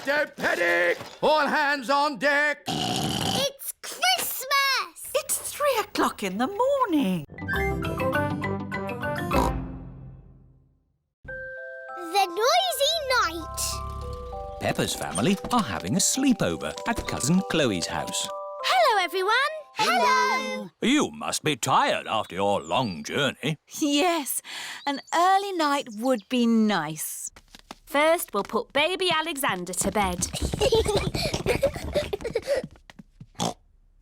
birthday, Pedro! All hands on deck! It's Christmas! It's 3 o'clock in the morning. The noisy night. Peppa's family are having a sleepover at Cousin Chloe's house. Hello, everyone. Hello. You must be tired after your long journey. Yes, an early night would be nice. First, we'll put baby Alexander to bed.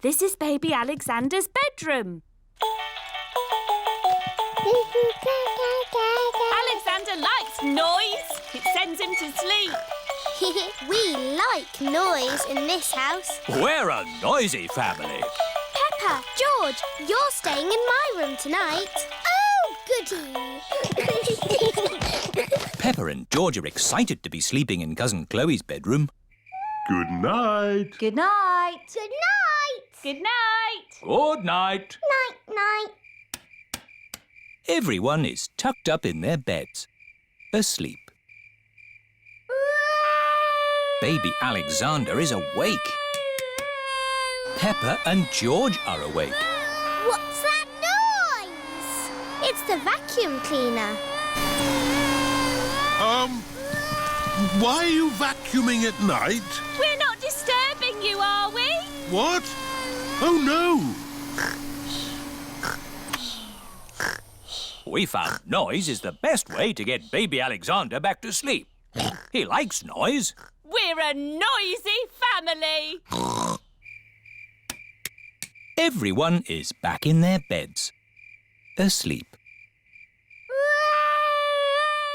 This is baby Alexander's bedroom. Alexander likes noise. It sends him to sleep. We like noise in this house. We're a noisy family. Peppa, George, you're staying in my room tonight. Oh, goody. Peppa and George are excited to be sleeping in Cousin Chloe's bedroom. Good night. Good night. Good night. Good night. Good night. Night. Everyone is tucked up in their beds, asleep. Baby Alexander is awake. Peppa and George are awake. What's that noise? It's the vacuum cleaner. Why are you vacuuming at night? We're not disturbing you, are we? What? Oh, no. We found noise is the best way to get baby Alexander back to sleep. He likes noise. We're a noisy family. Everyone is back in their beds, asleep.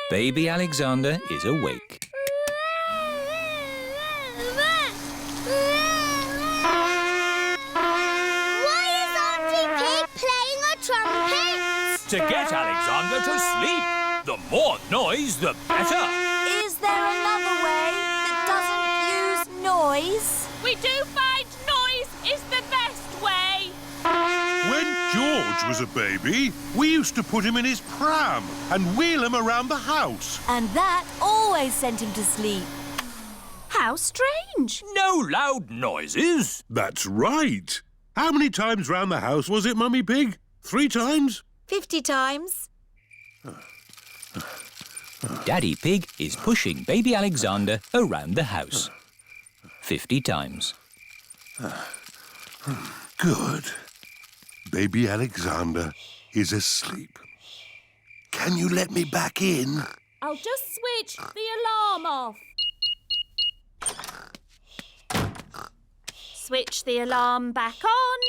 Baby Alexander is awake. Why is Auntie Pig playing a trumpet? To get Alexander to sleep. The more noise, the better. Is there another way that doesn't use noise? We do find noise is the best way. When George was a baby, we used to put him in his pram and wheel him around the house. And that always sent him to sleep. How strange. No loud noises. That's right. How many times round the house was it, Mummy Pig? 3 times? 50 times. Daddy Pig is pushing baby Alexander around the house. 50 times. Good. Baby Alexander is asleep. Can you let me back in? I'll just switch the alarm off. Switch the alarm back on.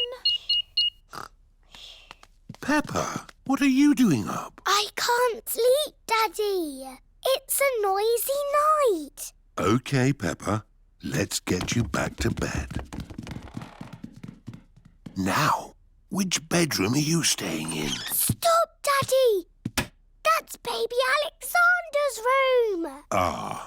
Peppa, what are you doing up? I can't sleep, Daddy. It's a noisy night. OK, Peppa. Let's get you back to bed. Now, which bedroom are you staying in? Stop, Daddy. That's baby Alexander's room. Ah.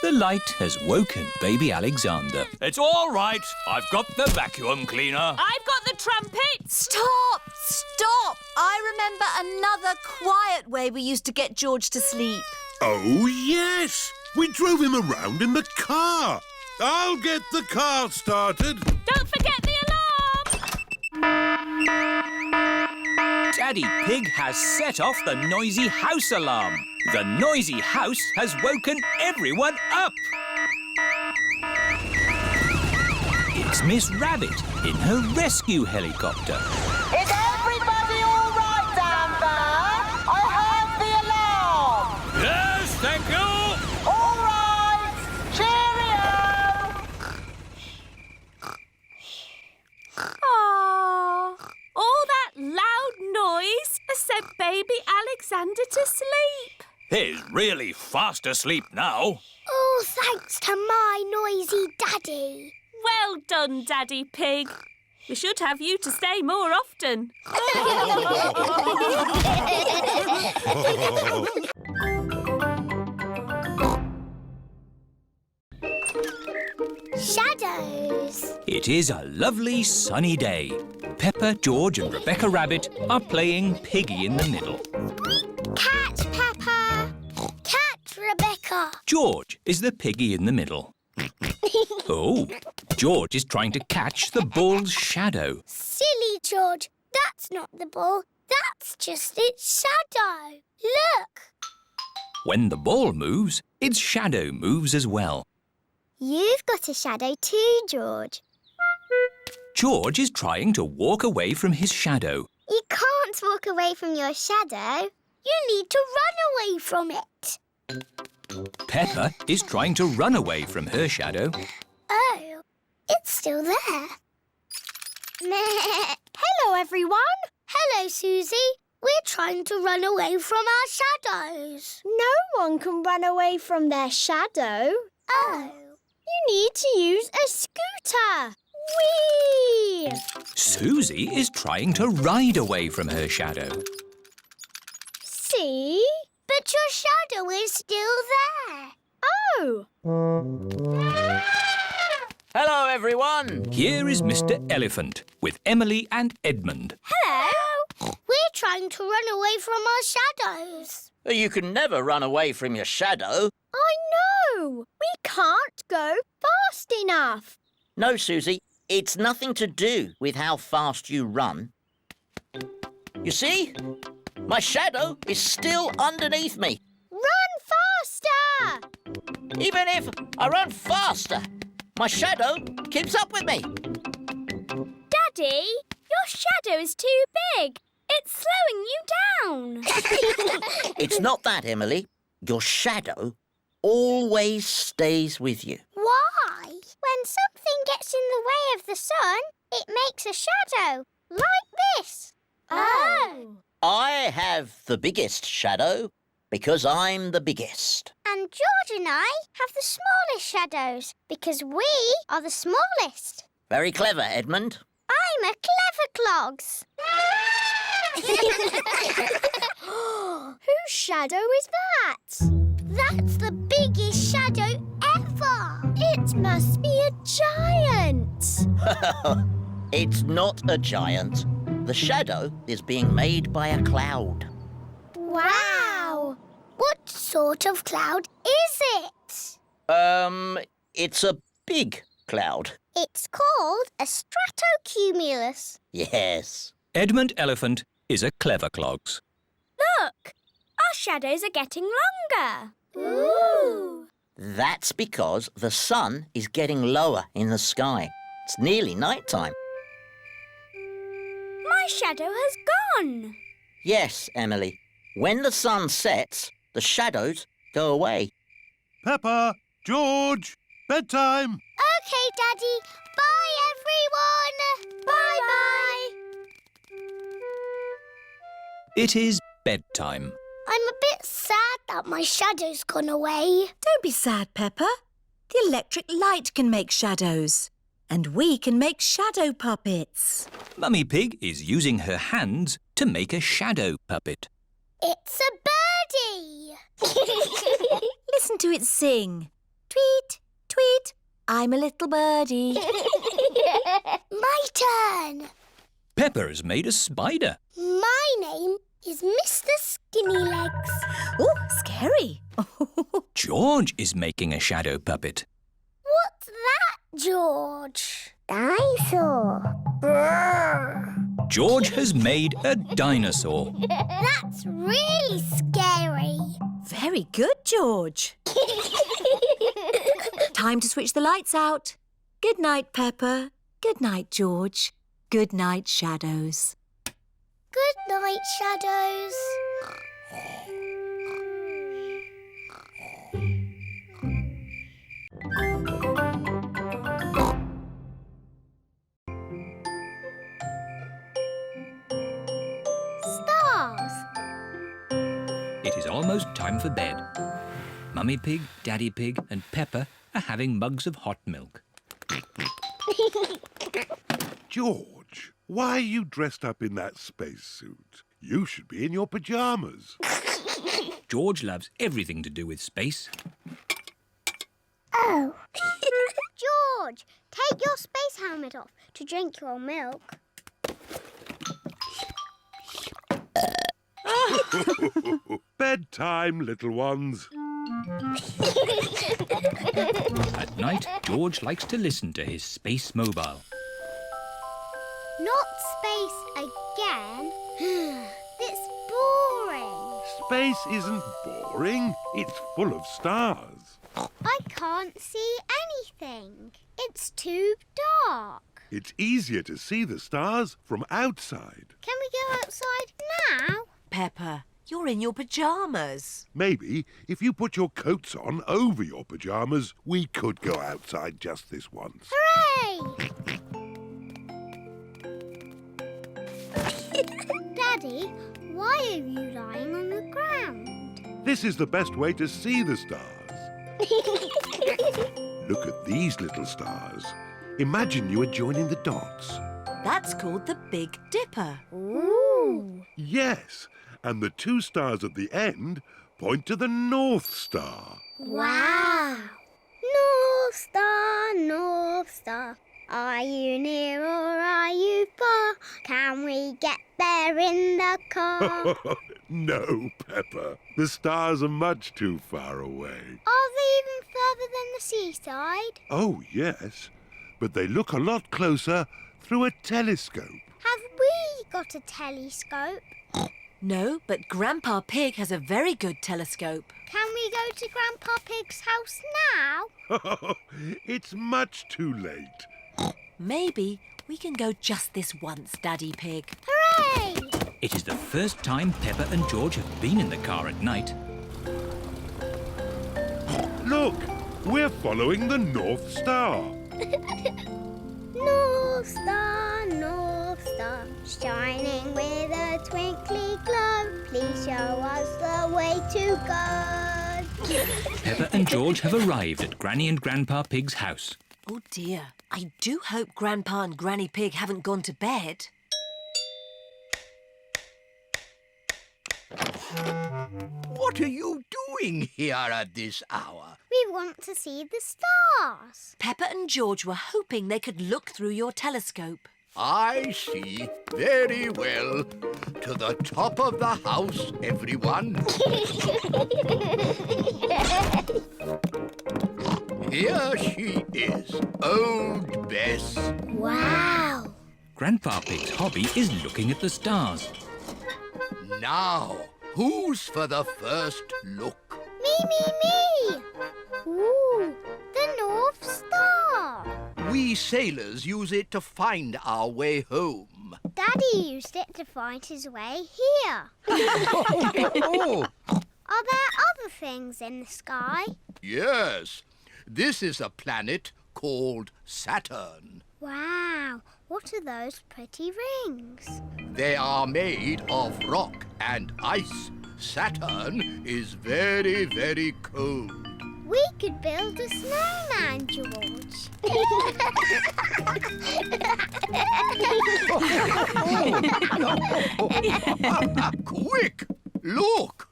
The light has woken baby Alexander. It's all right. I've got the vacuum cleaner. I've got the trumpet. Stop! Stop! I remember another quiet way we used to get George to sleep. Oh, yes. We drove him around in the car. I'll get the car started. Don't forget the alarm. Daddy Pig has set off the noisy house alarm. The noisy house has woken everyone up. It's Miss Rabbit in her rescue helicopter. Is everybody all right down there? I heard the alarm. Yes, thank you. All right. Cheerio. Aww. All that loud noise has sent baby Alexander to sleep. He's really fast asleep now. Oh, thanks to my noisy Daddy. Well done, Daddy Pig. We should have you to stay more often. Shadows. It is a lovely sunny day. Peppa, George and Rebecca Rabbit are playing Piggy in the middle. Catch, Peppa. Catch, Rebecca. George is the piggy in the middle. Oh, George is trying to catch the ball's shadow. Silly George. That's not the ball. That's just its shadow. Look. When the ball moves, its shadow moves as well. You've got a shadow too, George. George is trying to walk away from his shadow. You can't walk away from your shadow. You need to run away from it. Peppa is trying to run away from her shadow. Oh, it's still there. Hello, everyone. Hello, Suzy. We're trying to run away from our shadows. No one can run away from their shadow. Oh. You need to use a scooter. Whee! Suzy is trying to ride away from her shadow. See? But your shadow is still there. Oh! Hello, everyone. Here is Mr. Elephant with Emily and Edmund. Hello. We're trying to run away from our shadows. You can never run away from your shadow. I know! We can't go fast enough. No, Suzy, it's nothing to do with how fast you run. You see? My shadow is still underneath me. Run faster! Even if I run faster, my shadow keeps up with me. Daddy, your shadow is too big. It's slowing you down. It's not that, Emily. Your shadow always stays with you. Why? When something gets in the way of the sun, it makes a shadow, like this. Oh. I have the biggest shadow because I'm the biggest. And George and I have the smallest shadows because we are the smallest. Very clever, Edmund. I'm a clever clogs. Whose shadow is that? That's the biggest shadow ever. It must be a giant. It's not a giant. The shadow is being made by a cloud. Wow. What sort of cloud is it? It's a big cloud. It's called a stratocumulus. Yes. Edmund Elephant is a clever clogs. Look, our shadows are getting longer. Ooh. That's because the sun is getting lower in the sky. It's nearly night time. My shadow has gone. Yes, Emily. When the sun sets, the shadows go away. Peppa, George, bedtime. Okay, Daddy. Bye, everyone. Bye-bye. It is bedtime. I'm a bit sad that my shadow's gone away. Don't be sad, Peppa. The electric light can make shadows. And we can make shadow puppets. Mummy Pig is using her hands to make a shadow puppet. It's a birdie. Listen to it sing. Tweet, tweet, I'm a little birdie. My turn. Peppa has made a spider. My name is Mr. Skinny Legs. Oh, scary. George is making a shadow puppet. What's that, George? Dinosaur. Brrr. George has made a dinosaur. That's really scary. Very good, George. Time to switch the lights out. Good night, Peppa. Good night, George. Good night, shadows. Good night, shadows. Stars. It is almost time for bed. Mummy Pig, Daddy Pig and Peppa are having mugs of hot milk. George, why are you dressed up in that spacesuit? You should be in your pyjamas. George loves everything to do with space. Oh. George, take your space helmet off to drink your milk. Bedtime, little ones. At night, George likes to listen to his space mobile. Not space again. It's boring. Space isn't boring. It's full of stars. I can't see anything. It's too dark. It's easier to see the stars from outside. Can we go outside now? Peppa, you're in your pyjamas. Maybe if you put your coats on over your pyjamas, we could go outside just this once. Hooray! Daddy, why are you lying on the ground? This is the best way to see the stars. Look at these little stars. Imagine you are joining the dots. That's called the Big Dipper. Ooh! Yes, and the two stars at the end point to the North Star. Wow! North Star, North Star, are you near or are you far? Can we get there in the car? No, Peppa. The stars are much too far away. Are they even further than the seaside? Oh, yes, but they look a lot closer through a telescope. Have we got a telescope? No, but Grandpa Pig has a very good telescope. Can we go to Grandpa Pig's house now? It's much too late. Maybe we can go just this once, Daddy Pig. Hooray! It is the first time Peppa and George have been in the car at night. Look, we're following the North Star. North Star, shining with a twinkly glow. Please show us the way to go. Peppa and George have arrived at Granny and Grandpa Pig's house. Oh dear, I do hope Grandpa and Granny Pig haven't gone to bed. What are you doing here at this hour? We want to see the stars. Peppa and George were hoping they could look through your telescope. I see. Very well. To the top of the house, everyone. Here she is, old Bess. Wow! Grandpa Pig's hobby is looking at the stars. Now, who's for the first look? Me! Ooh, the North Star. We sailors use it to find our way home. Daddy used it to find his way here. Oh, Are there other things in the sky? yes. This is a planet called Saturn. Wow, what are those pretty rings? They are made of rock and ice. Saturn is very, very cold. We could build a snowman, George. Quick! Look!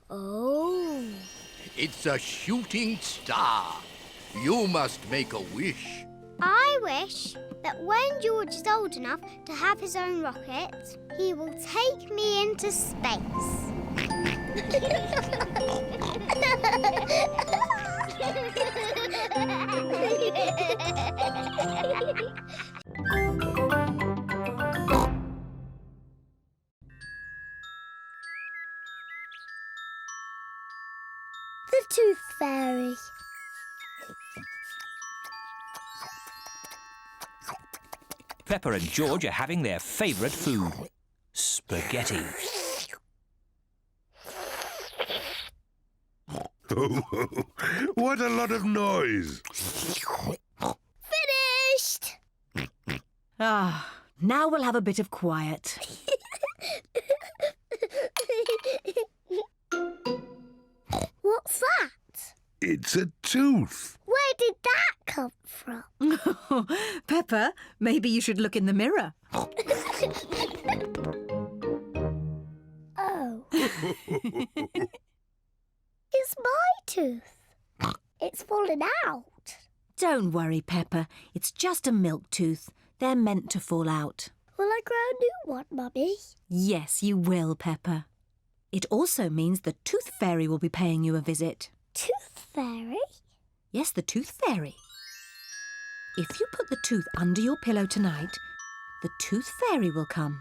Oh. It's a shooting star. You must make a wish. I wish that when George is old enough to have his own rocket, he will take me into space. The Tooth Fairy. Peppa and George are having their favourite food, spaghetti. What a lot of noise. Finished! Ah, now we'll have a bit of quiet. What's that? It's a tooth. Where did that come from? Peppa, maybe you should look in the mirror. Oh. It's my tooth. It's fallen out. Don't worry, Peppa. It's just a milk tooth. They're meant to fall out. Will I grow a new one, Mummy? Yes, you will, Peppa. It also means the Tooth Fairy will be paying you a visit. tooth fairy? Yes, the tooth fairy. If you put the tooth under your pillow tonight, the tooth fairy will come.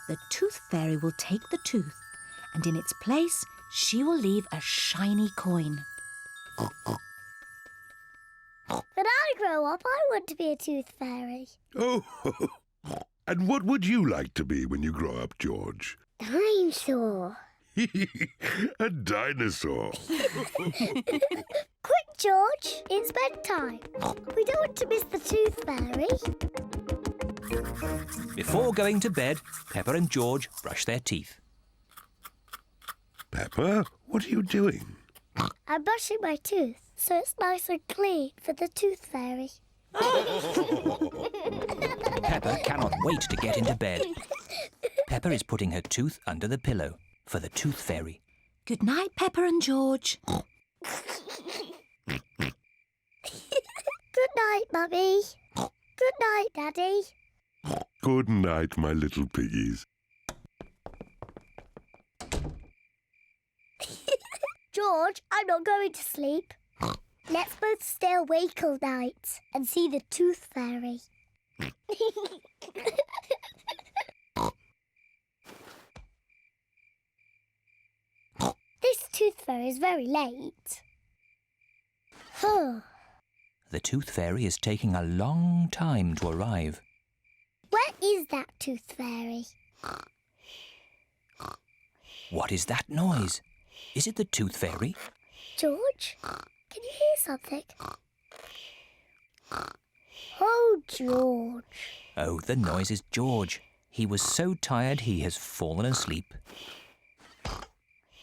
The tooth fairy will take the tooth, and in its place, she will leave a shiny coin. When I grow up, I want to be a tooth fairy. Oh, and what would you like to be when you grow up, George? Dinosaur. A dinosaur. Quick, George, it's bedtime. We don't want to miss the tooth fairy. Before going to bed, Peppa and George brush their teeth. Peppa, what are you doing? I'm brushing my tooth so it's nice and clean for the tooth fairy. Peppa cannot wait to get into bed. Peppa is putting her tooth under the pillow for the tooth fairy. Good night, Peppa and George. Good night, Mummy. Good night, Daddy. Good night, my little piggies. George, I'm not going to sleep. Let's both stay awake all night and see the tooth fairy. This tooth fairy is very late. The tooth fairy is taking a long time to arrive. Where is that tooth fairy? What is that noise? Is it the tooth fairy? George, can you hear something? Oh, George. Oh, the noise is George. He was so tired he has fallen asleep.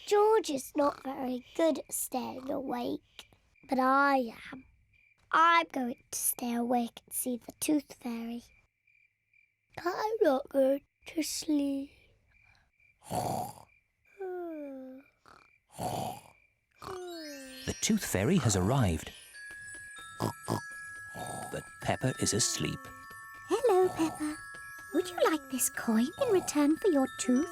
George is not very good at staying awake, but I am. I'm going to stay awake and see the tooth fairy. But I'm not going to sleep. The tooth fairy has arrived. But Peppa is asleep. Hello, Peppa. Would you like this coin in return for your tooth?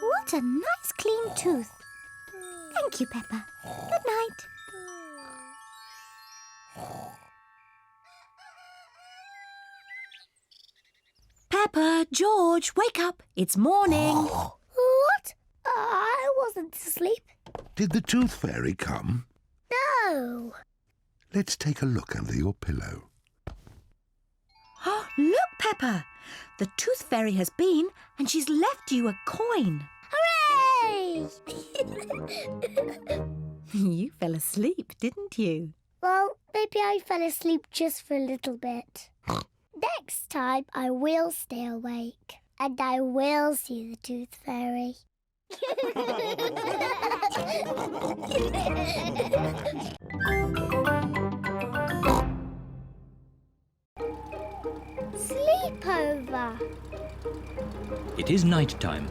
What a nice clean tooth. Thank you, Peppa. Good night. Peppa, George, wake up. It's morning. What? I wasn't asleep. Did the tooth fairy come? No. Let's take a look under your pillow. Look, Peppa. The tooth fairy has been and she's left you a coin. Hooray! You fell asleep, didn't you? Well, maybe I fell asleep just for a little bit. Next time I will stay awake and I will see the tooth fairy. Sleepover. It is night time.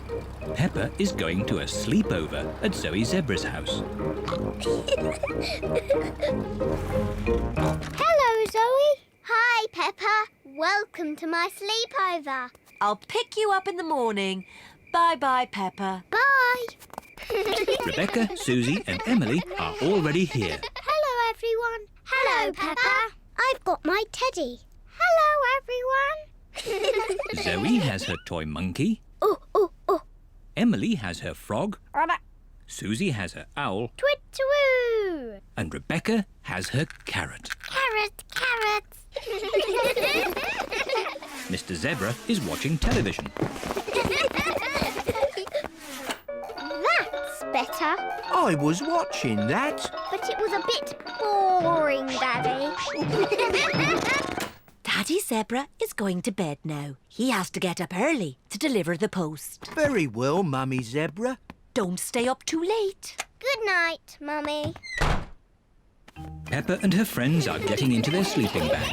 Peppa is going to a sleepover at Zoe Zebra's house. Hello, Zoe. Hi, Peppa. Welcome to my sleepover. I'll pick you up in the morning. Bye-bye, Peppa. Bye. Rebecca, Suzy and Emily are already here. Hello, everyone. Hello, Peppa. I've got my teddy. Hello, everyone. Zoe has her toy monkey. Oh, oh, oh. Emily has her frog. Suzy has her owl. Twit-twoo. And Rebecca has her carrot. Carrot, carrot. Mr. Zebra is watching television. That's better. I was watching that. But it was a bit boring, Daddy. Daddy Zebra is going to bed now. He has to get up early to deliver the post. Very well, Mummy Zebra. Don't stay up too late. Good night, Mummy. Peppa and her friends are getting into their sleeping bag.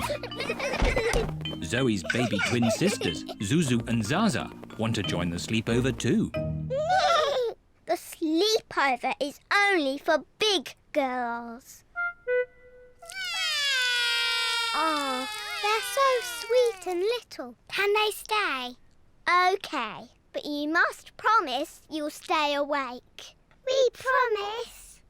Zoe's baby twin sisters, Zuzu and Zaza, want to join the sleepover too. The sleepover is only for big girls. Oh, They're so sweet and little. Can they stay? OK, but you must promise you'll stay awake. We promise.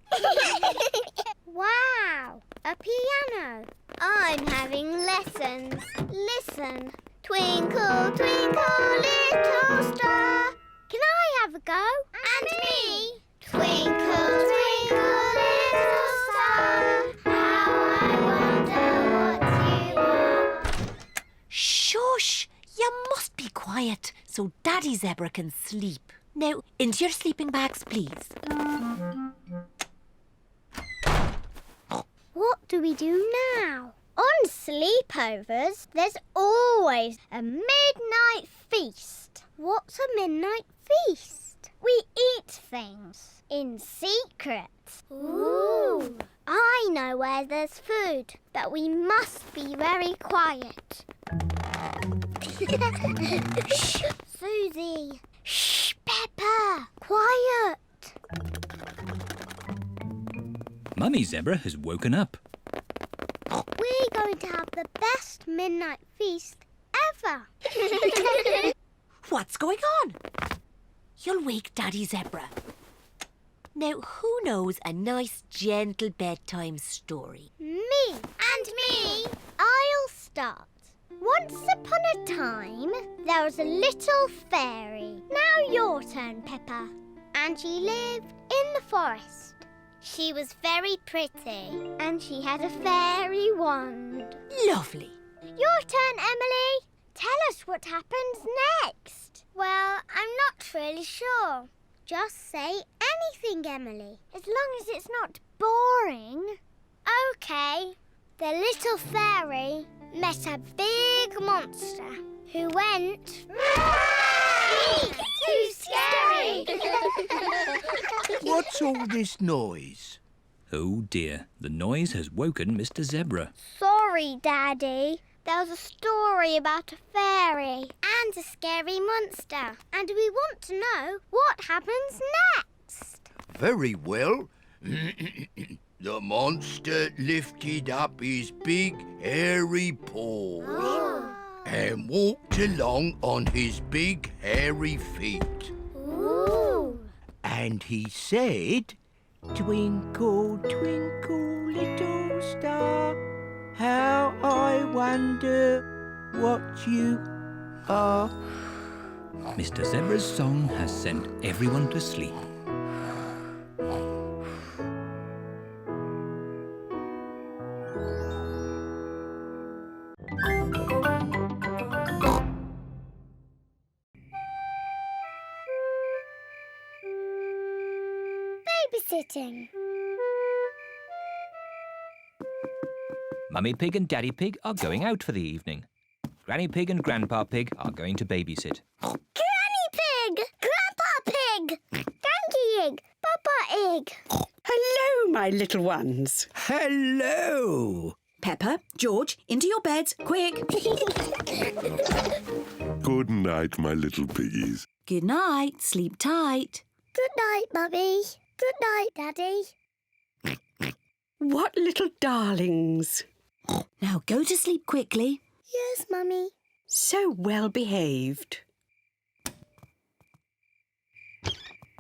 Wow, a piano. I'm having lessons. Listen. Twinkle, twinkle, little star. Can I have a go? And me. Twinkle, twinkle, little star. How I wonder what you are. Shush! You must be quiet so Daddy Zebra can sleep. Now, into your sleeping bags, please. What do we do now? On sleepovers, there's always a midnight feast. What's a midnight feast? We eat things in secret. Ooh! I know where there's food, but we must be very quiet. Shh, Suzy. Shh, Peppa. Quiet. Mummy Zebra has woken up. We're going to have the best midnight feast ever. What's going on? You'll wake Daddy Zebra. Now, who knows a nice, gentle bedtime story? Me. And me. I'll start. Once upon a time, there was a little fairy. Now your turn, Peppa. And she lived in the forest. She was very pretty, and she had a fairy wand. Lovely. Your turn, Emily. Tell us what happens next. Well, I'm not really sure. Just say anything, Emily, as long as it's not boring. OK. The little fairy met a big monster who went... Too scary! What's all this noise? Oh dear, the noise has woken Mr. Zebra. Sorry, Daddy. There was a story about a fairy and a scary monster, and we want to know what happens next. Very well. The monster lifted up his big, hairy paws and walked along on his big, hairy feet. Ooh. And he said, "Twinkle, twinkle, little star, how I wonder what you are." Mr. Zebra's song has sent everyone to sleep. Babysitting. Mummy Pig and Daddy Pig are going out for the evening. Granny Pig and Grandpa Pig are going to babysit. Granny Pig! Grandpa Pig! Donkey Egg! Papa Egg! Hello, my little ones. Hello! Peppa, George, into your beds, quick. Good night, my little piggies. Good night, sleep tight. Good night, Mummy. Good night, Daddy. What little darlings. Now go to sleep quickly. Yes, Mummy. So well behaved.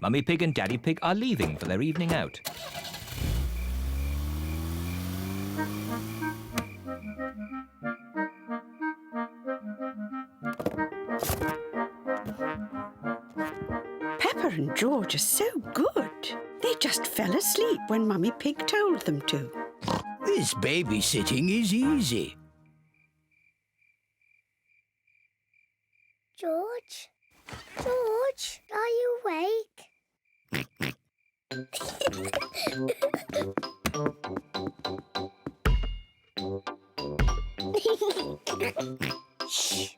Mummy Pig and Daddy Pig are leaving for their evening out. Peppa and George are so good. They just fell asleep when Mummy Pig told them to. This babysitting is easy. George? George, are you awake? Shh.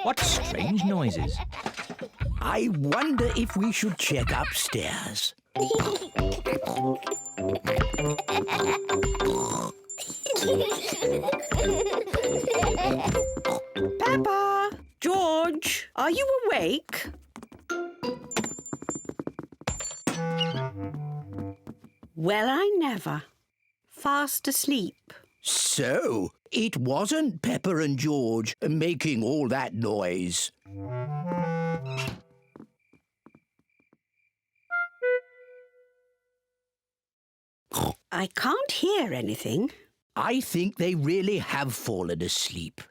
What strange noises. I wonder if we should check upstairs. Peppa! George, are you awake? Well, I never. Fast asleep. So, it wasn't Peppa and George making all that noise. I can't hear anything. I think they really have fallen asleep.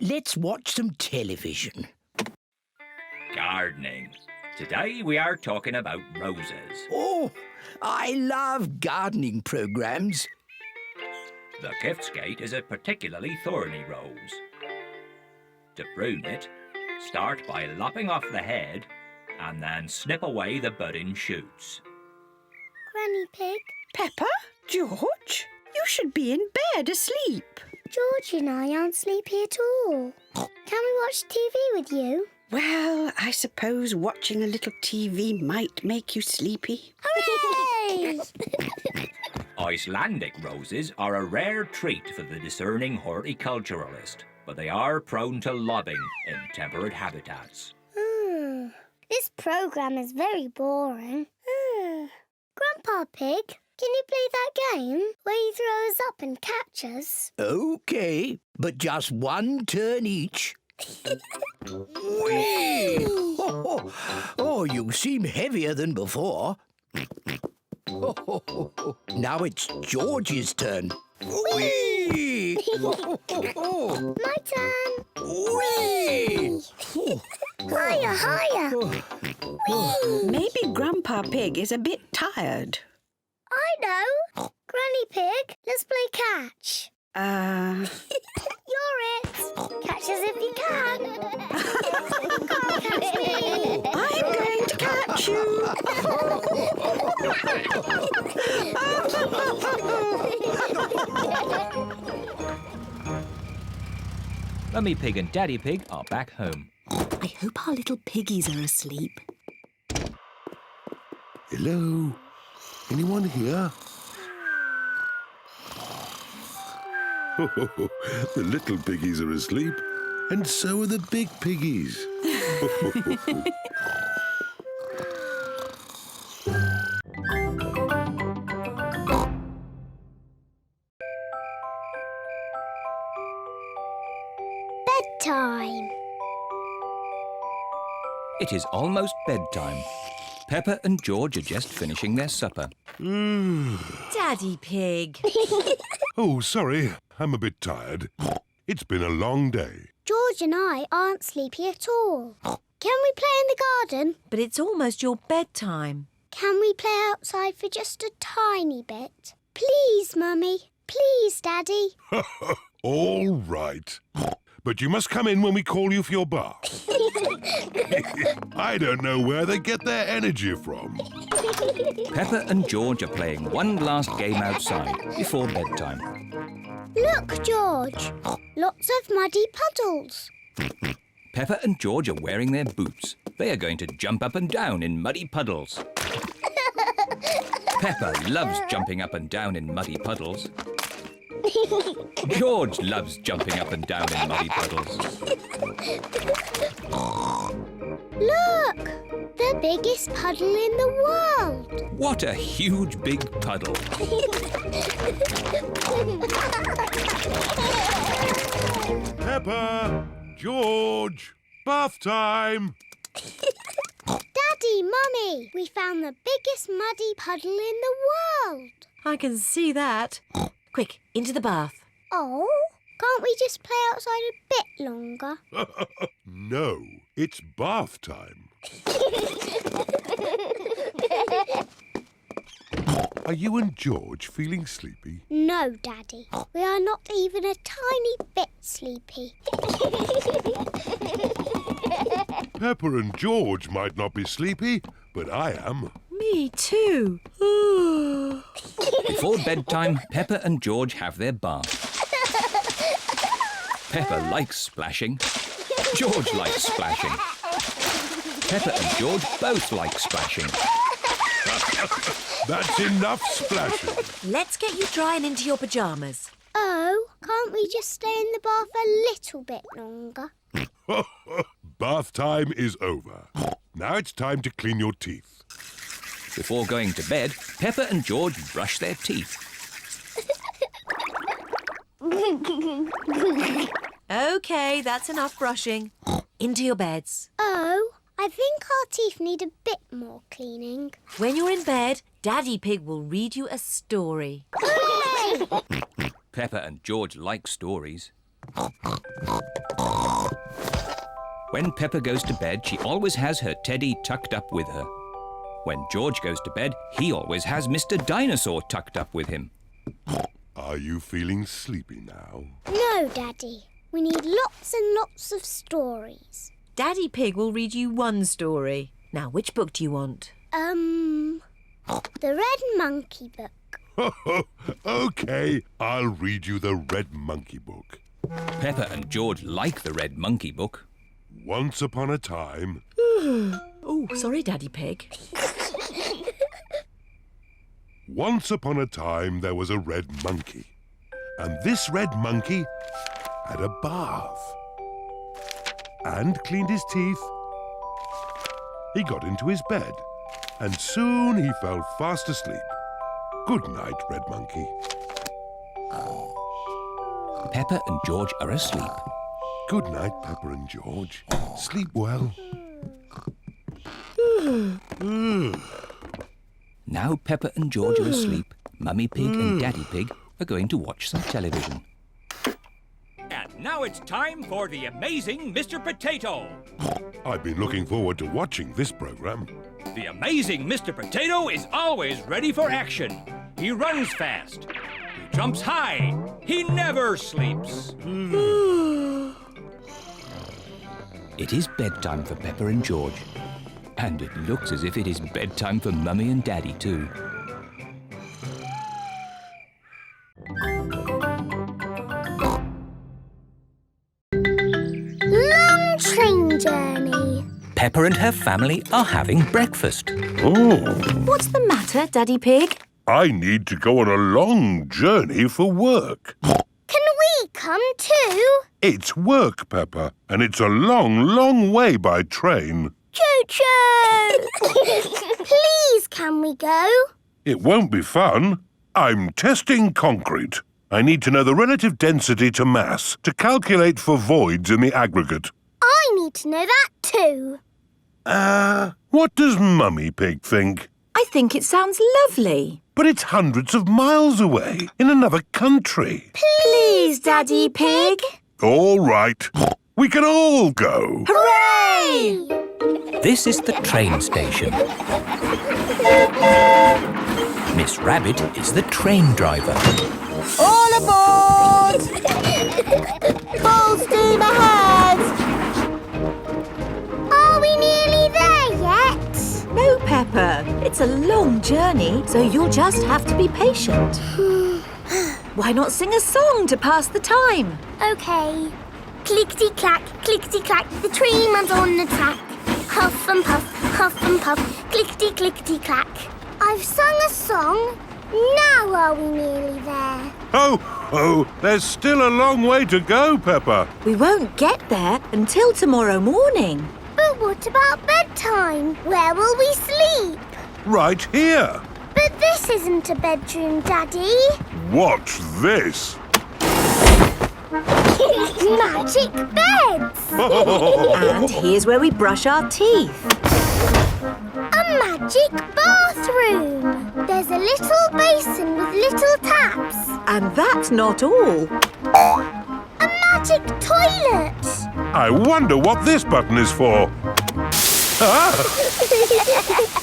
Let's watch some television. Gardening. Today we are talking about roses. Oh, I love gardening programs. The Giftsgate is a particularly thorny rose. To prune it, start by lopping off the head and then snip away the budding shoots. Granny Pig, Peppa? George? You should be in bed asleep. George and I aren't sleepy at all. Can we watch TV with you? Well, I suppose watching a little TV might make you sleepy. Hooray! Icelandic roses are a rare treat for the discerning horticulturalist, but they are prone to lobbing in temperate habitats. This programme is very boring. Grandpa Pig, can you play that game where you throw us up and catch us? OK, but just one turn each. Whee! Oh, you seem heavier than before. Now it's George's turn. Whee! My turn. Whee! Higher, higher. Maybe Grandpa Pig is a bit tired. I know. Granny Pig, let's play catch. You're it. Catch us if you can. Can't catch me. I'm going to catch you. Mummy Pig and Daddy Pig are back home. I hope our little piggies are asleep. Hello? Anyone here? The little piggies are asleep, and so are the big piggies. Bedtime. It is almost bedtime. Peppa and George are just finishing their supper. Daddy Pig. Oh, sorry. I'm a bit tired. It's been a long day. George and I aren't sleepy at all. Can we play in the garden? But it's almost your bedtime. Can we play outside for just a tiny bit? Please, Mummy. Please, Daddy. All right. But you must come in when we call you for your bath. I don't know where they get their energy from. Peppa and George are playing one last game outside before bedtime. Look, George. Lots of muddy puddles. Peppa and George are wearing their boots. They are going to jump up and down in muddy puddles. Peppa loves jumping up and down in muddy puddles. George loves jumping up and down in muddy puddles. Look! The biggest puddle in the world. What a huge big puddle. Peppa! George! Bath time! Daddy, Mummy, we found the biggest muddy puddle in the world. I can see that. Quick, into the bath. Oh, can't we just play outside a bit longer? No, it's bath time. Are you and George feeling sleepy? No, Daddy. We are not even a tiny bit sleepy. Peppa and George might not be sleepy, but I am. Me too. Before bedtime, Peppa and George have their bath. Peppa likes splashing. George likes splashing. Peppa and George both like splashing. That's enough splashing. Let's get you dry and into your pyjamas. Oh, can't we just stay in the bath a little bit longer? Bath time is over. Now it's time to clean your teeth. Before going to bed, Peppa and George brush their teeth. OK, that's enough brushing. Into your beds. Oh, I think our teeth need a bit more cleaning. When you're in bed, Daddy Pig will read you a story. Hooray! Peppa and George like stories. When Peppa goes to bed, she always has her teddy tucked up with her. When George goes to bed, he always has Mr. Dinosaur tucked up with him. Are you feeling sleepy now? No, Daddy. We need lots and lots of stories. Daddy Pig will read you one story. Now, which book do you want? The Red Monkey book. OK, I'll read you the Red Monkey book. Peppa and George like the Red Monkey book. Once upon a time... Oh, sorry, Daddy Pig. Once upon a time there was a red monkey. And this red monkey had a bath. And cleaned his teeth. He got into his bed. And soon he fell fast asleep. Good night, Red Monkey. Peppa and George are asleep. Good night, Peppa and George. Sleep well. Now Peppa and George are asleep, Mummy Pig and Daddy Pig are going to watch some television. And now it's time for the amazing Mr. Potato. I've been looking forward to watching this program. The amazing Mr. Potato is always ready for action. He runs fast. He jumps high. He never sleeps. It is bedtime for Peppa and George. And it looks as if it is bedtime for Mummy and Daddy too. Long train journey. Peppa and her family are having breakfast. Oh, What's the matter, Daddy Pig? I need to go on a long journey for work. Can we come too? It's work, Peppa, and it's a long, long way by train. Choo-choo! Please, can we go? It won't be fun. I'm testing concrete. I need to know the relative density to mass to calculate for voids in the aggregate. I need to know that too. What does Mummy Pig think? I think it sounds lovely. But it's hundreds of miles away, in another country. Please, Daddy Pig. All right. We can all go. Hooray! This is the train station. Miss Rabbit is the train driver. All aboard! Full steam ahead! Are we nearly there yet? No, Peppa. It's a long journey, so you'll just have to be patient. Why not sing a song to pass the time? OK. Clickety-clack, clickety-clack, the train runs on the track. Huff and puff, clickety-clickety-clack. I've sung a song. Now are we nearly there? Oh, there's still a long way to go, Peppa. We won't get there until tomorrow morning. But what about bedtime? Where will we sleep? Right here. But this isn't a bedroom, Daddy. Watch this. Magic beds! And here's where we brush our teeth. A magic bathroom! There's a little basin with little taps. And that's not all. A magic toilet! I wonder what this button is for.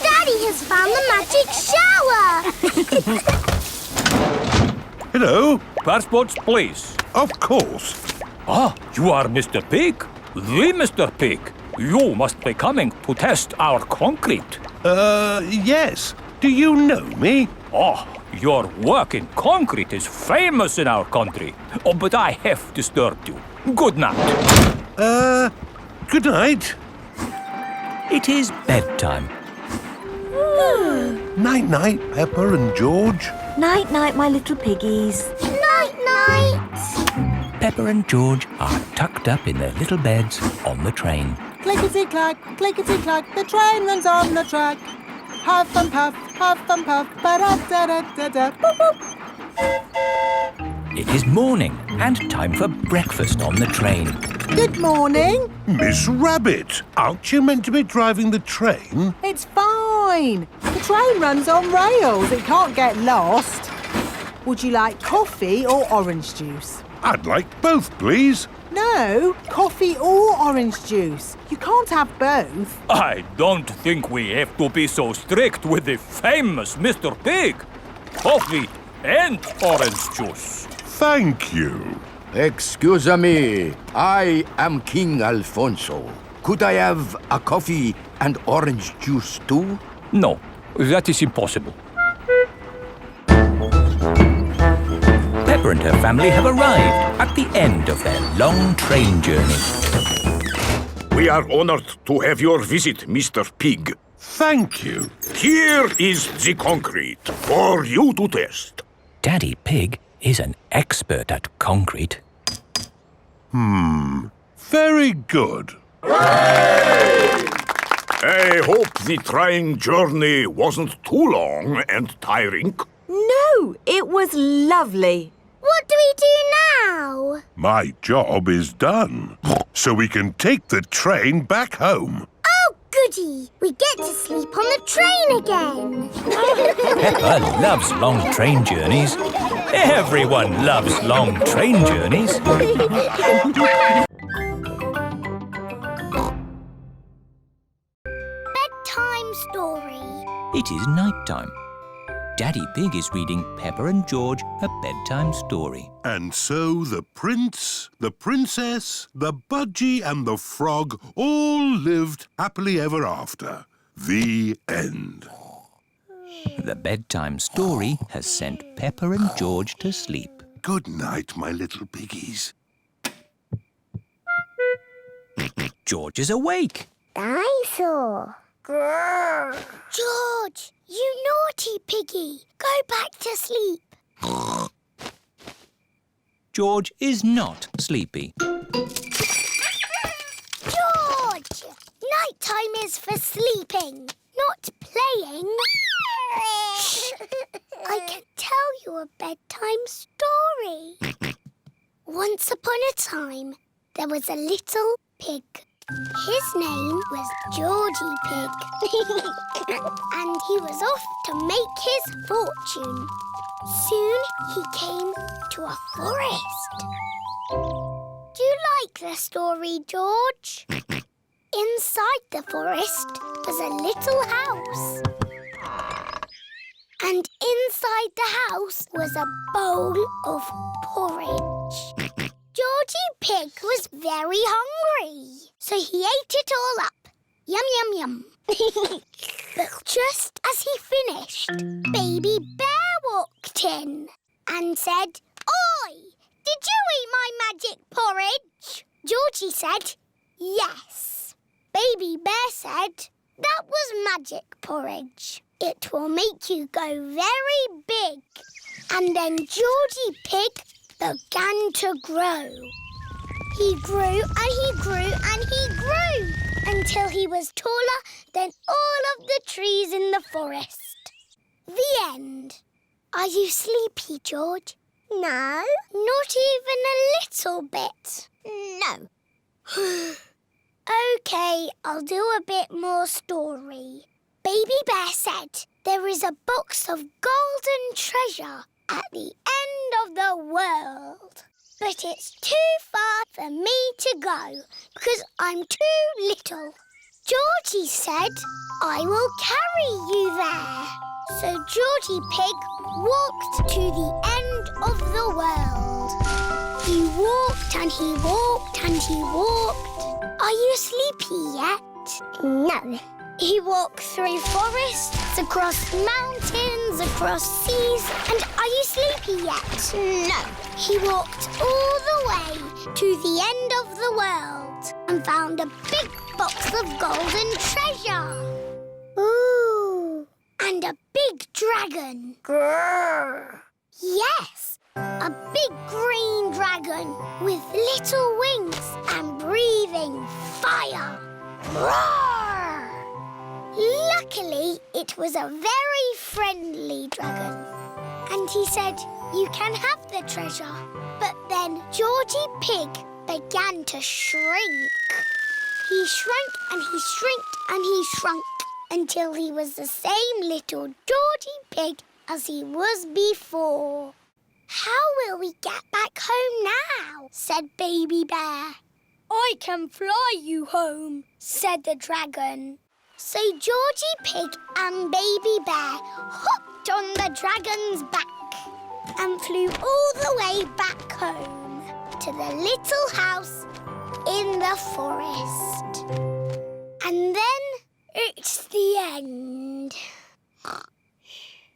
Daddy has found the magic shower! Hello? Passports, please. Of course. Ah, you are Mr. Pig? The Mr. Pig. You must be coming to test our concrete. Yes. Do you know me? Oh, your work in concrete is famous in our country. Oh, but I have disturbed you. Good night. Good night. It is bedtime. Night-night, Peppa and George. Night-night, my little piggies. Night-night! Peppa and George are tucked up in their little beds on the train. Clickety-clack, the train runs on the track. Puff and puff, ba-da-da-da-da, boop, boop. It is morning and time for breakfast on the train. Good morning. Miss Rabbit, aren't you meant to be driving the train? It's fine. The train runs on rails. It can't get lost. Would you like coffee or orange juice? I'd like both, please. No, coffee or orange juice. You can't have both. I don't think we have to be so strict with the famous Mr. Pig. Coffee and orange juice. Thank you. Excuse me, I am King Alfonso. Could I have a coffee and orange juice too? No, that is impossible. Peppa and her family have arrived at the end of their long train journey. We are honored to have your visit, Mr. Pig. Thank you. Here is the concrete for you to test. Daddy Pig is an expert at concrete. Very good. I hope the train journey wasn't too long and tiring. No, it was lovely. What do we do now? My job is done. So we can take the train back home. Oh, goody! We get to sleep on the train again. Peppa loves long train journeys. Everyone loves long train journeys. Bedtime story. It is night time. Daddy Pig is reading Peppa and George a bedtime story. And so the prince, the princess, the budgie and the frog all lived happily ever after. The end. The bedtime story has sent Peppa and George to sleep. Good night, my little piggies. George is awake. Dinosaur. Grrr. George, you naughty piggy. Go back to sleep. George is not sleepy. George! Nighttime is for sleeping, not playing. Shh. I can tell you a bedtime story. Once upon a time, there was a little pig. His name was Georgie Pig. And he was off to make his fortune. Soon he came to a forest. Do you like the story, George? Inside the forest was a little house. And inside the house was a bowl of porridge. Georgie Pig was very hungry, so he ate it all up. Yum, yum, yum. But just as he finished, Baby Bear walked in and said, "Oi, did you eat my magic porridge?" Georgie said, "Yes." Baby Bear said, "That was magic porridge. It will make you go very big." And then Georgie Pig began to grow. He grew and he grew and he grew until he was taller than all of the trees in the forest. The end. Are you sleepy, George? No. Not even a little bit? No. OK, I'll do a bit more story. Baby Bear said there is a box of golden treasure at the end of the world. But it's too far for me to go because I'm too little. Georgie said, "I will carry you there." So Georgie Pig walked to the end of the world. He walked and he walked and he walked. Are you sleepy yet? No. He walked through forests, across mountains, across seas, and are you sleepy yet? No. He walked all the way to the end of the world and found a big box of golden treasure. Ooh. And a big dragon. Grrr. Yes, a big green dragon with little wings and breathing fire. Roar! Luckily, it was a very friendly dragon. And he said, you can have the treasure. But then Georgie Pig began to shrink. He shrank and he shrinked and he shrunk until he was the same little Georgie Pig as he was before. How will we get back home now? Said Baby Bear. I can fly you home, said the dragon. So Georgie Pig and Baby Bear hopped on the dragon's back and flew all the way back home to the little house in the forest. And then it's the end.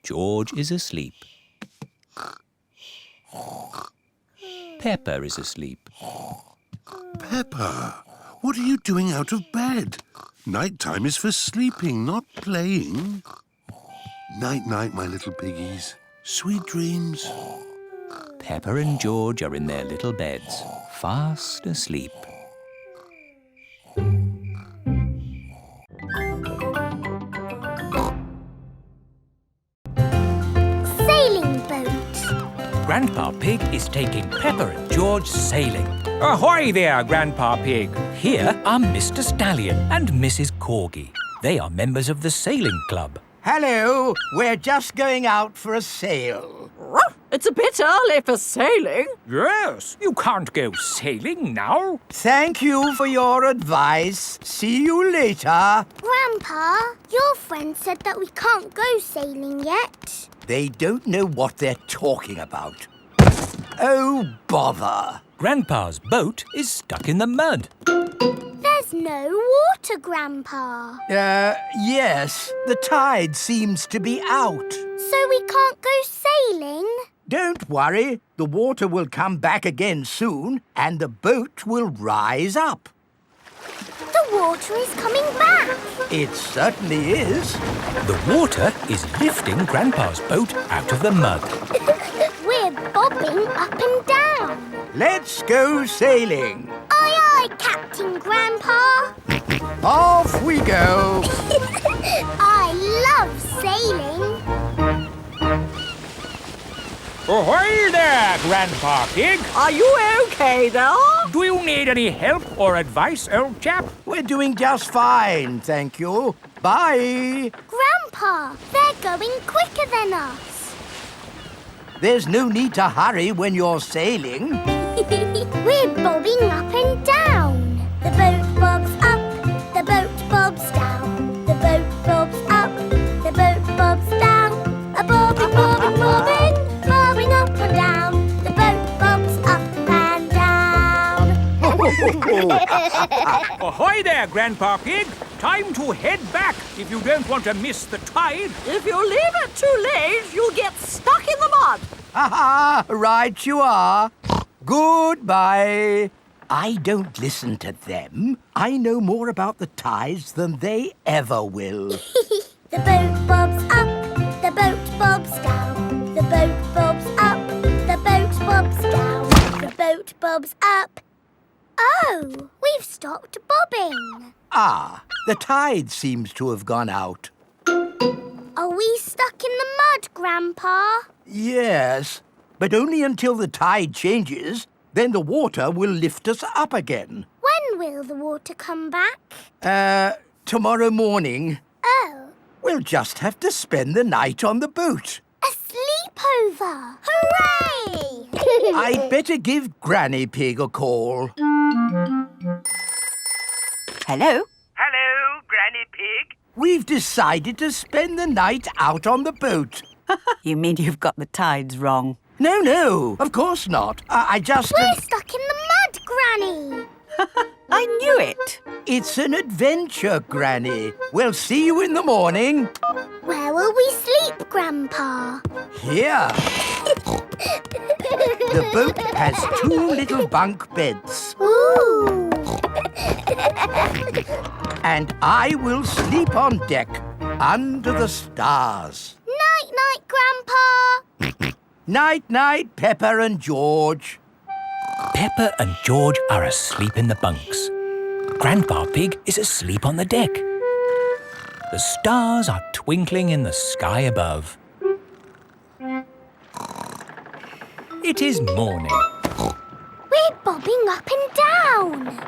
George is asleep. Peppa is asleep. Peppa, what are you doing out of bed? Night-time is for sleeping, not playing. Night-night, my little piggies. Sweet dreams. Peppa and George are in their little beds, fast asleep. Sailing boat. Grandpa Pig is taking Peppa and George sailing. Ahoy there, Grandpa Pig. Here are Mr. Stallion and Mrs. Corgi. They are members of the sailing club. Hello, we're just going out for a sail. It's a bit early for sailing. Yes, you can't go sailing now. Thank you for your advice. See you later. Grandpa, your friend said that we can't go sailing yet. They don't know what they're talking about. Oh, bother. Grandpa's boat is stuck in the mud. There's no water, Grandpa. Yes. The tide seems to be out. So we can't go sailing? Don't worry. The water will come back again soon and the boat will rise up. The water is coming back. It certainly is. The water is lifting Grandpa's boat out of the mud. We're bobbing up and down. Let's go sailing. Aye, aye, Captain Grandpa. Off we go. I love sailing. Ahoy there, Grandpa Pig. Are you okay there? Do you need any help or advice, old chap? We're doing just fine, thank you. Bye. Grandpa, they're going quicker than us. There's no need to hurry when you're sailing. We're bobbing up and down. The boat bobs up, the boat bobs down. The boat bobs up, the boat bobs down. A bobbing, bobbing, bobbing, bobbing up and down. The boat bobs up and down. Ahoy there, Grandpa Pig. Time to head back if you don't want to miss the tide. If you leave it too late, you'll get stuck in the mud. Ha-ha, right you are. Goodbye. I don't listen to them. I know more about the tides than they ever will. The boat bobs up, the boat bobs down. The boat bobs up, the boat bobs down. The boat bobs up. Oh, we've stopped bobbing. Ah, the tide seems to have gone out. Are we stuck in the mud, Grandpa? Yes, but only until the tide changes. Then the water will lift us up again. When will the water come back? Tomorrow morning. Oh. We'll just have to spend the night on the boat. A sleepover! Hooray! I'd better give Granny Pig a call. Hello? Hello, Granny Pig. We've decided to spend the night out on the boat. You mean you've got the tides wrong? No, of course not. I just... We're stuck in the mud, Granny. I knew it. It's an adventure, Granny. We'll see you in the morning. Where will we sleep, Grandpa? Here. The boat has 2 little bunk beds. Ooh. And I will sleep on deck under the stars. Night-night, Grandpa. Night-night, Peppa and George. Peppa and George are asleep in the bunks. Grandpa Pig is asleep on the deck. The stars are twinkling in the sky above. It is morning. We're bobbing up and down.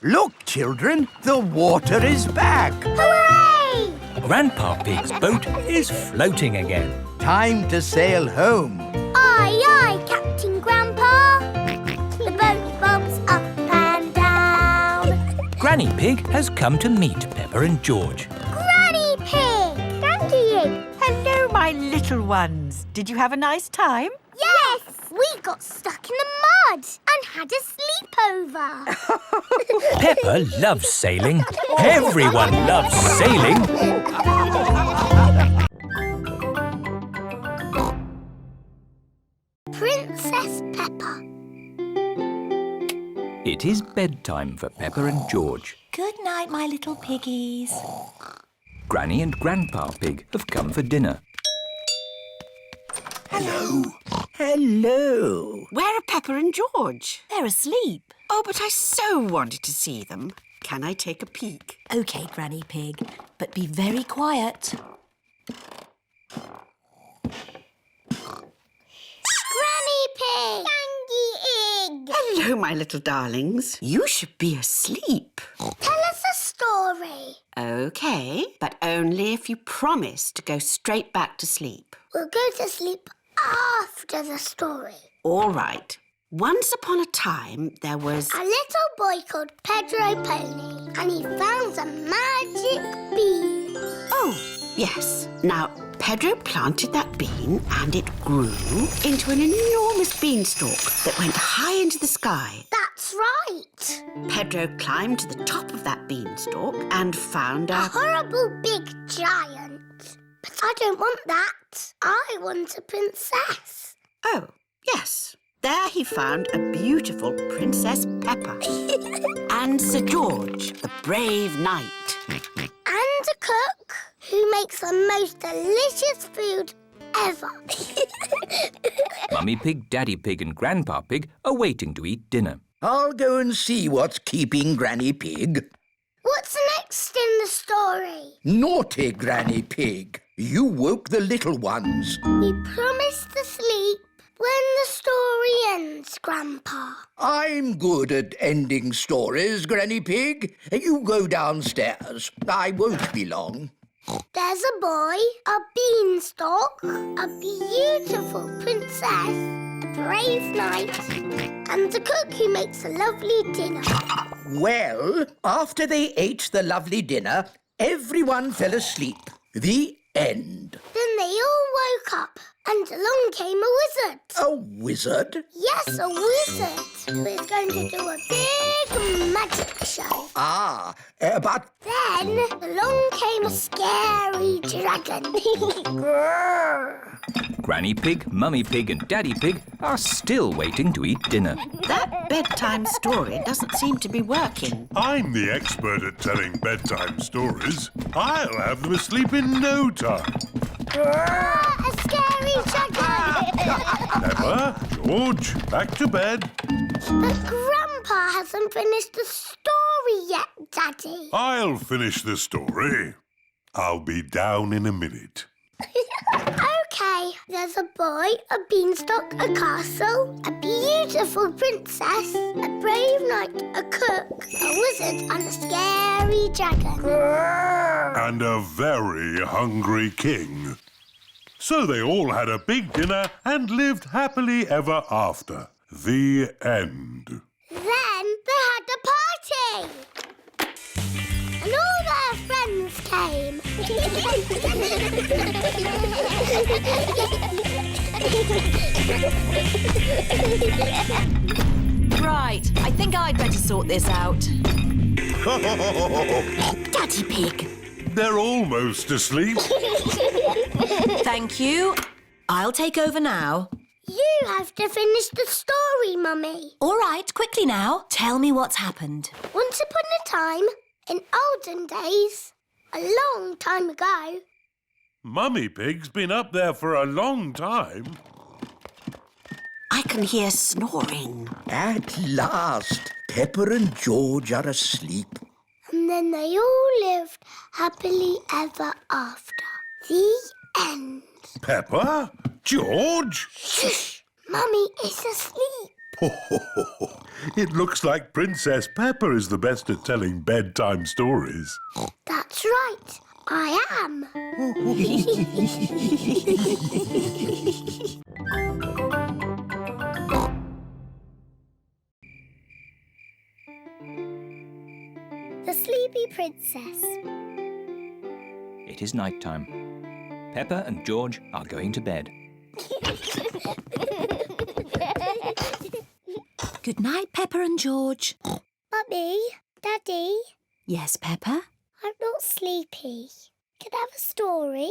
Look, children, the water is back. Hooray! Grandpa Pig's boat is floating again. Time to sail home. Aye, aye, Captain Grandpa. The boat bobs up and down. Granny Pig has come to meet Peppa and George. Granny Pig! Granny! Hello, my little ones. Did you have a nice time? Yes! We got stuck in the mud and had a sleepover. Peppa loves sailing. Everyone loves sailing. Princess Peppa. It is bedtime for Peppa and George. Good night, my little piggies. Granny and Grandpa Pig have come for dinner. Hello. Hello. Where are Peppa and George? They're asleep. Oh, but I so wanted to see them. Can I take a peek? OK, Granny Pig, but be very quiet. Granny Pig! Candy Egg! Hello, my little darlings. You should be asleep. Tell us a story. OK, but only if you promise to go straight back to sleep. We'll go to sleep after the story. All right. Once upon a time, there was... A little boy called Pedro Pony, and he found a magic bean. Oh, yes. Now, Pedro planted that bean and it grew into an enormous beanstalk that went high into the sky. That's right. Pedro climbed to the top of that beanstalk and found A horrible big giant. But I don't want that. I want a princess. Oh, yes. There he found a beautiful Princess Peppa and Sir George, the brave knight. And a cook who makes the most delicious food ever. Mummy Pig, Daddy Pig and Grandpa Pig are waiting to eat dinner. I'll go and see what's keeping Granny Pig. What's next in the story? Naughty Granny Pig. You woke the little ones. We promised to sleep when the story ends, Grandpa. I'm good at ending stories, Granny Pig. You go downstairs. I won't be long. There's a boy, a beanstalk, a beautiful princess, a brave knight, and a cook who makes a lovely dinner. Well, after they ate the lovely dinner, everyone fell asleep. The end. Then they all woke up, and along came a wizard. A wizard? Yes, a wizard who is going to do a big magic show. But... Then along came a scary dragon. Granny Pig, Mummy Pig and Daddy Pig are still waiting to eat dinner. That bedtime story doesn't seem to be working. I'm the expert at telling bedtime stories. I'll have them asleep in no time. A scary dragon. Peppa, George, back to bed. But Grandpa hasn't finished the story yet, Daddy. I'll finish the story. I'll be down in a minute. OK, there's a boy, a beanstalk, a castle, a beautiful princess, a brave knight, a cook, a wizard and a scary dragon. And a very hungry king. So they all had a big dinner and lived happily ever after. The end. Then they had a party. And all their friends came. Right, I think I'd better sort this out. Daddy Pig. They're almost asleep. Thank you. I'll take over now. You have to finish the story, Mummy. All right, quickly now. Tell me what's happened. Once upon a time, in olden days, a long time ago. Mummy Pig's been up there for a long time. I can hear snoring. At last, Peppa and George are asleep. And then they all lived happily ever after. The end. Peppa? George? Shh! Mummy is asleep. It looks like Princess Peppa is the best at telling bedtime stories. That's right. I am. The Sleepy Princess. It is night time. Peppa and George are going to bed. Good night, Peppa and George. Mummy, Daddy, Yes, Peppa? I'm not sleepy. Can I have a story?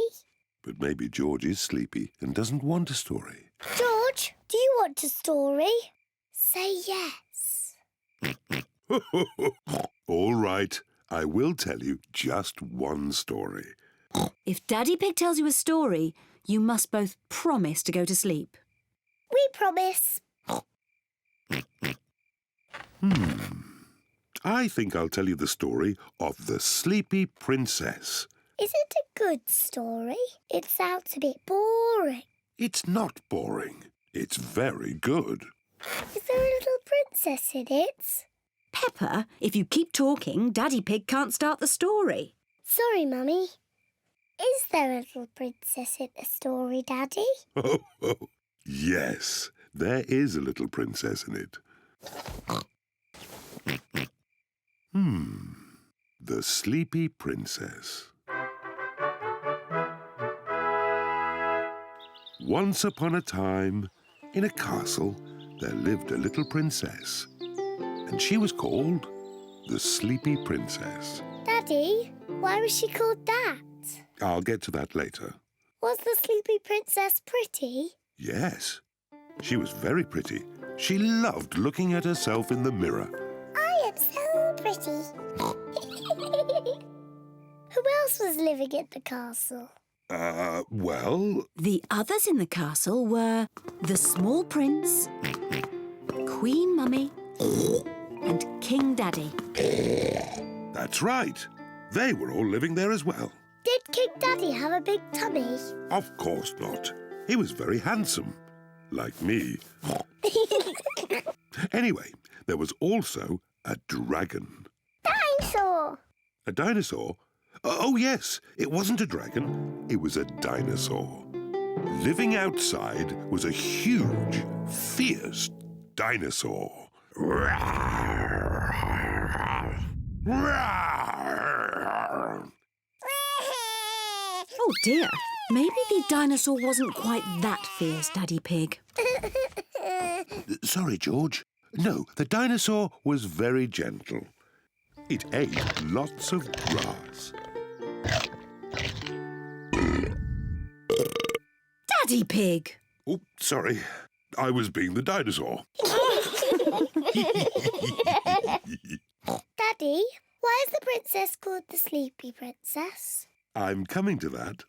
But maybe George is sleepy and doesn't want a story. George, do you want a story? Say yes. All right, I will tell you just one story. If Daddy Pig tells you a story, you must both promise to go to sleep. We promise. I think I'll tell you the story of the Sleepy Princess. Is it a good story? It sounds a bit boring. It's not boring. It's very good. Is there a little princess in it? Peppa, if you keep talking, Daddy Pig can't start the story. Sorry, Mummy. Is there a little princess in the story, Daddy? Yes, there is a little princess in it. The Sleepy Princess. Once upon a time, in a castle, there lived a little princess, and she was called the Sleepy Princess. Daddy, why was she called that? I'll get to that later. Was the Sleepy Princess pretty? Yes, she was very pretty. She loved looking at herself in the mirror. I am so pretty. Who else was living in the castle? Well... The others in the castle were the small prince, Queen Mummy, and King Daddy. That's right. They were all living there as well. Did King Daddy have a big tummy? Of course not. He was very handsome. Like me. Anyway, there was also a dragon. Dinosaur! A dinosaur? Oh, yes. It wasn't a dragon. It was a dinosaur. Living outside was a huge, fierce dinosaur. Oh dear, maybe the dinosaur wasn't quite that fierce, Daddy Pig. Sorry, George. No, the dinosaur was very gentle. It ate lots of grass. Daddy Pig! Oh, sorry. I was being the dinosaur. Daddy, why is the princess called the Sleepy Princess? I'm coming to that.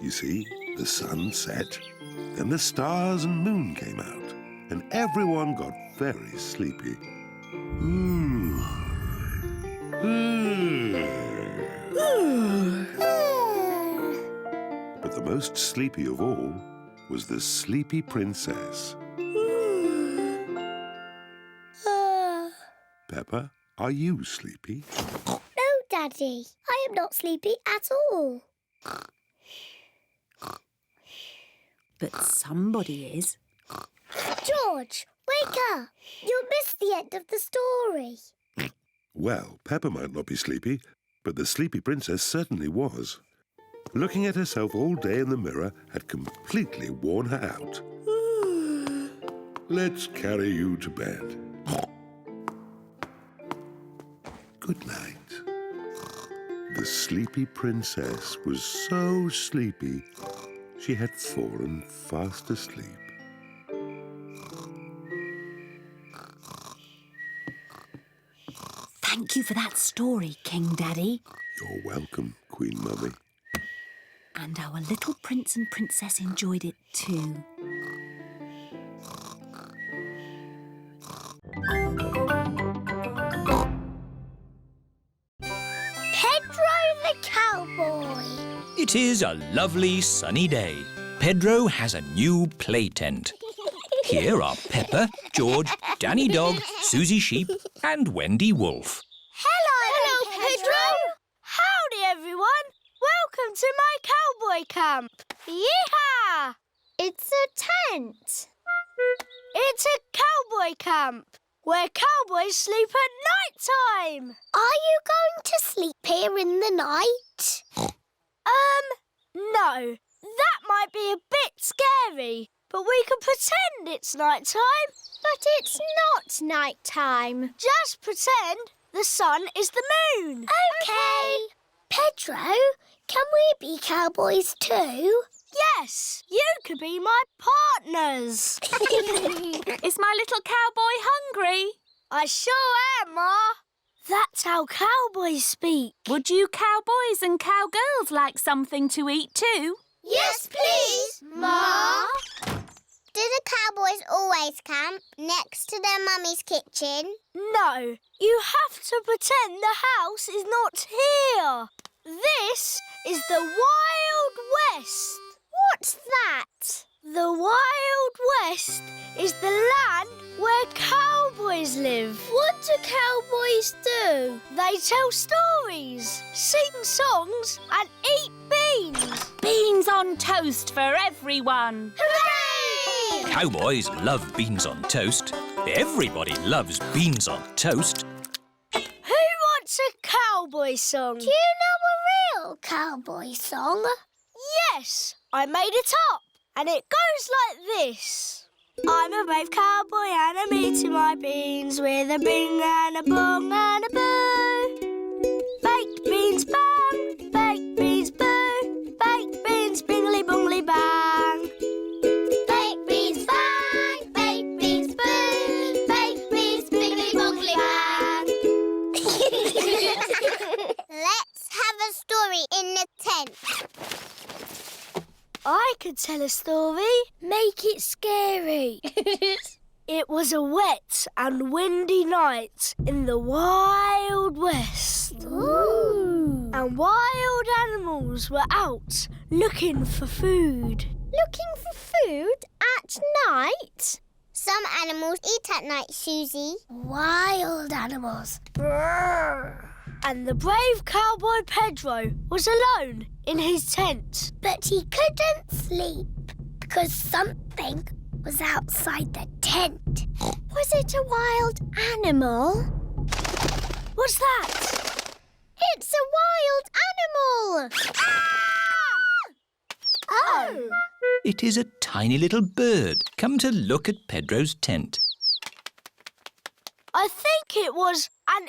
You see, the sun set, then the stars and moon came out, and everyone got very sleepy. But the most sleepy of all was the Sleepy Princess. Peppa, are you sleepy? No, Daddy. I am not sleepy at all. But somebody is. George, wake up. You'll miss the end of the story. Well, Peppa might not be sleepy, but the Sleepy Princess certainly was. Looking at herself all day in the mirror had completely worn her out. Let's carry you to bed. Good night. The Sleepy Princess was so sleepy, she had fallen fast asleep. Thank you for that story, King Daddy. You're welcome, Queen Mummy. And our little prince and princess enjoyed it too. cowboy. It is a lovely sunny day. Pedro has a new play tent. Here are Peppa, George, Danny Dog, Suzy Sheep and Wendy Wolf. Hello, Pedro. Howdy, everyone. Welcome to my cowboy camp. Yeehaw! It's a tent. It's a cowboy camp where cowboys sleep at night time. Are you going to sleep here in the night? No. That might be a bit scary, but we can pretend it's night time. But it's not night time. Just pretend the sun is the moon. Okay. Pedro, can we be cowboys too? Yes, you could be my partners. Is my little cowboy hungry? I sure am, Ma. That's how cowboys speak. Would you cowboys and cowgirls like something to eat too? Yes, please, Ma. Do the cowboys always camp next to their mummy's kitchen? No, you have to pretend the house is not here. This is the Wild West. What's that? The Wild West is the land where cowboys live. What do cowboys do? They tell stories, sing songs and eat beans. Beans on toast for everyone. Hooray! Cowboys love beans on toast. Everybody loves beans on toast. Who wants a cowboy song? Do you know a real cowboy song? Yes, I made it up. And it goes like this. I'm a brave cowboy and I'm eating my beans with a bing and a bong and a boo. Baked beans bang, baked beans boo, baked beans bingly bongly bang. Baked beans bang, baked beans boo, baked beans bingly bongly bang. Let's have a story in the tent. I could tell a story. Make it scary. It was a wet and windy night in the Wild West. Ooh. And wild animals were out looking for food. Looking for food at night? Some animals eat at night, Suzy. Wild animals. Brrr. And the brave cowboy Pedro was alone in his tent. But he couldn't sleep because something was outside the tent. Was it a wild animal? What's that? It's a wild animal! Ah! Oh! It is a tiny little bird come to look at Pedro's tent. I think it was an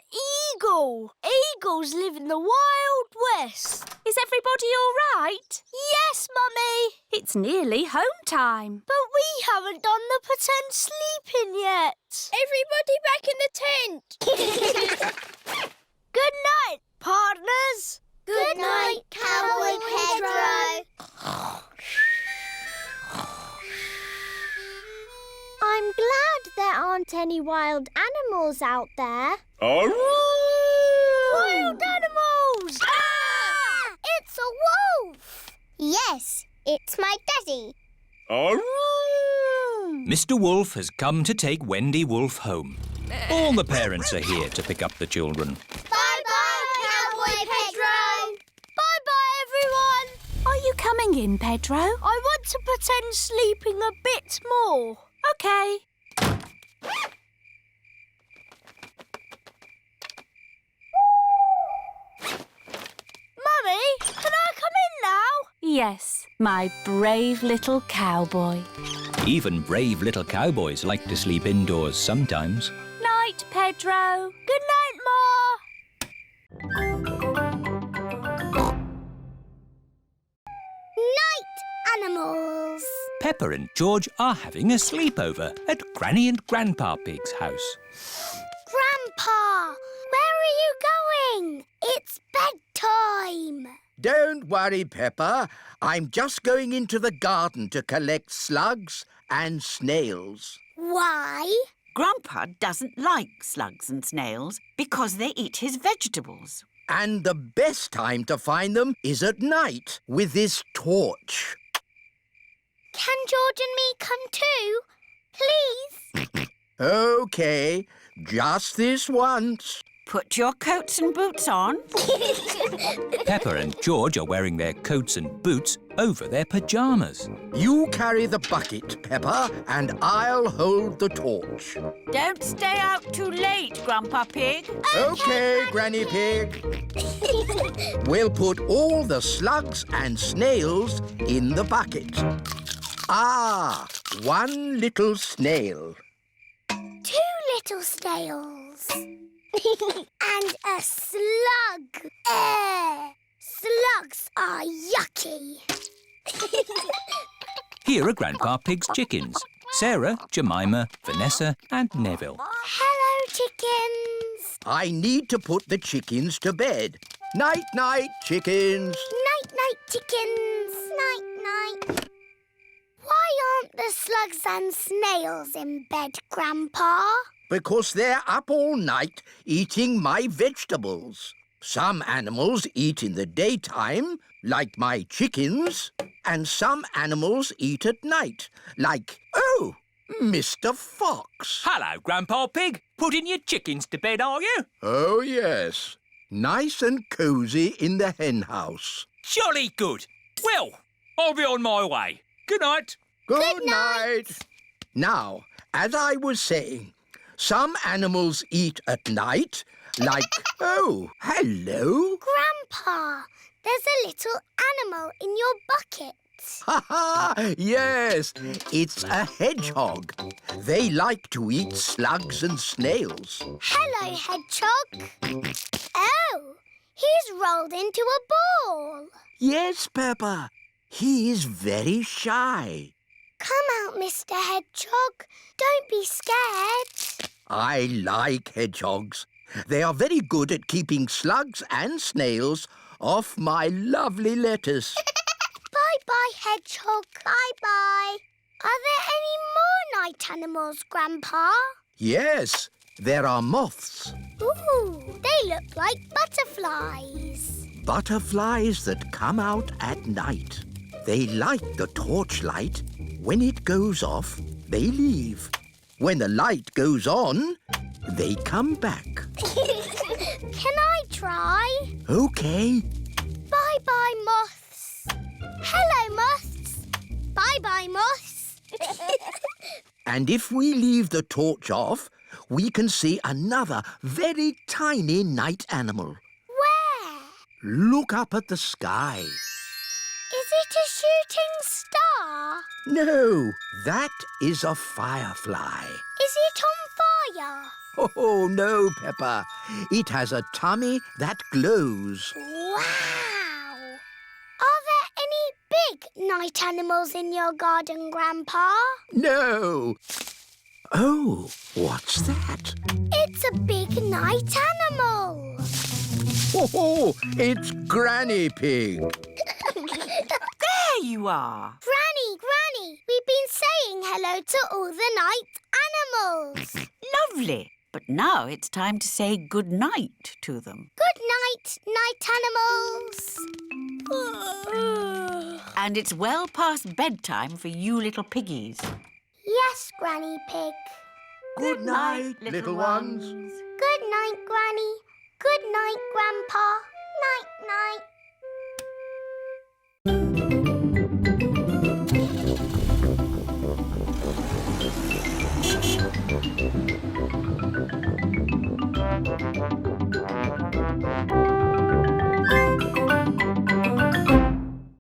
eagle. Eagles live in the Wild West. Is everybody all right? Yes, Mummy. It's nearly home time. But we haven't done the pretend sleeping yet. Everybody back in the tent. Good night, partners. Good night, Cowboy Pedro. I'm glad there aren't any wild animals out there. Wild animals! Ah! It's a wolf! Yes, it's my daddy. Mr. Wolf has come to take Wendy Wolf home. All the parents are here to pick up the children. Bye-bye, Cowboy Pedro. Bye-bye, everyone. Are you coming in, Pedro? I want to pretend sleeping a bit more. OK. Mummy, can I come in now? Yes, my brave little cowboy. Even brave little cowboys like to sleep indoors sometimes. Night, Pedro. Good night, Ma. Night animals. Peppa and George are having a sleepover at Granny and Grandpa Pig's house. Grandpa, where are you going? It's bedtime. Don't worry, Peppa. I'm just going into the garden to collect slugs and snails. Why? Grandpa doesn't like slugs and snails because they eat his vegetables. And the best time to find them is at night with this torch. Can George and me come too? Please? OK, just this once. Put your coats and boots on. Peppa and George are wearing their coats and boots over their pyjamas. You carry the bucket, Peppa, and I'll hold the torch. Don't stay out too late, Grandpa Pig. OK, Granny Pig. We'll put all the slugs and snails in the bucket. Ah, one little snail. 2 little snails. And a slug. Slugs are yucky. Here are Grandpa Pig's chickens. Sarah, Jemima, Vanessa and Neville. Hello, chickens. I need to put the chickens to bed. Night-night, chickens. Night-night, chickens. Night-night. Why aren't the slugs and snails in bed, Grandpa? Because they're up all night eating my vegetables. Some animals eat in the daytime, like my chickens, and some animals eat at night, like, Mr. Fox. Hello, Grandpa Pig. Putting your chickens to bed, are you? Oh, yes. Nice and cosy in the hen house. Jolly good. Well, I'll be on my way. Good night. Good night. Now, as I was saying, some animals eat at night, like, hello. Grandpa, there's a little animal in your bucket. Ha ha! Yes, it's a hedgehog. They like to eat slugs and snails. Hello, hedgehog. Oh, he's rolled into a ball. Yes, Peppa. He is very shy. Come out, Mr. Hedgehog. Don't be scared. I like hedgehogs. They are very good at keeping slugs and snails off my lovely lettuce. Bye-bye, hedgehog. Bye-bye. Are there any more night animals, Grandpa? Yes, there are moths. Ooh, they look like butterflies. Butterflies that come out at night. They like the torchlight. When it goes off, they leave. When the light goes on, they come back. Can I try? OK. Bye-bye, moths. Hello, moths. Bye-bye, moths. And if we leave the torch off, we can see another very tiny night animal. Where? Look up at the sky. Is it a shooting star? No, that is a firefly. Is it on fire? Oh, no, Peppa. It has a tummy that glows. Wow! Are there any big night animals in your garden, Grandpa? No. Oh, what's that? It's a big night animal. Oh, it's Granny Pig. There you are. Granny, we've been saying hello to all the night animals. Lovely. But now it's time to say good night to them. Good night, night animals. And it's well past bedtime for you little piggies. Yes, Granny Pig. Good night, little ones. Good night, Granny. Good night, Grandpa. Night-night.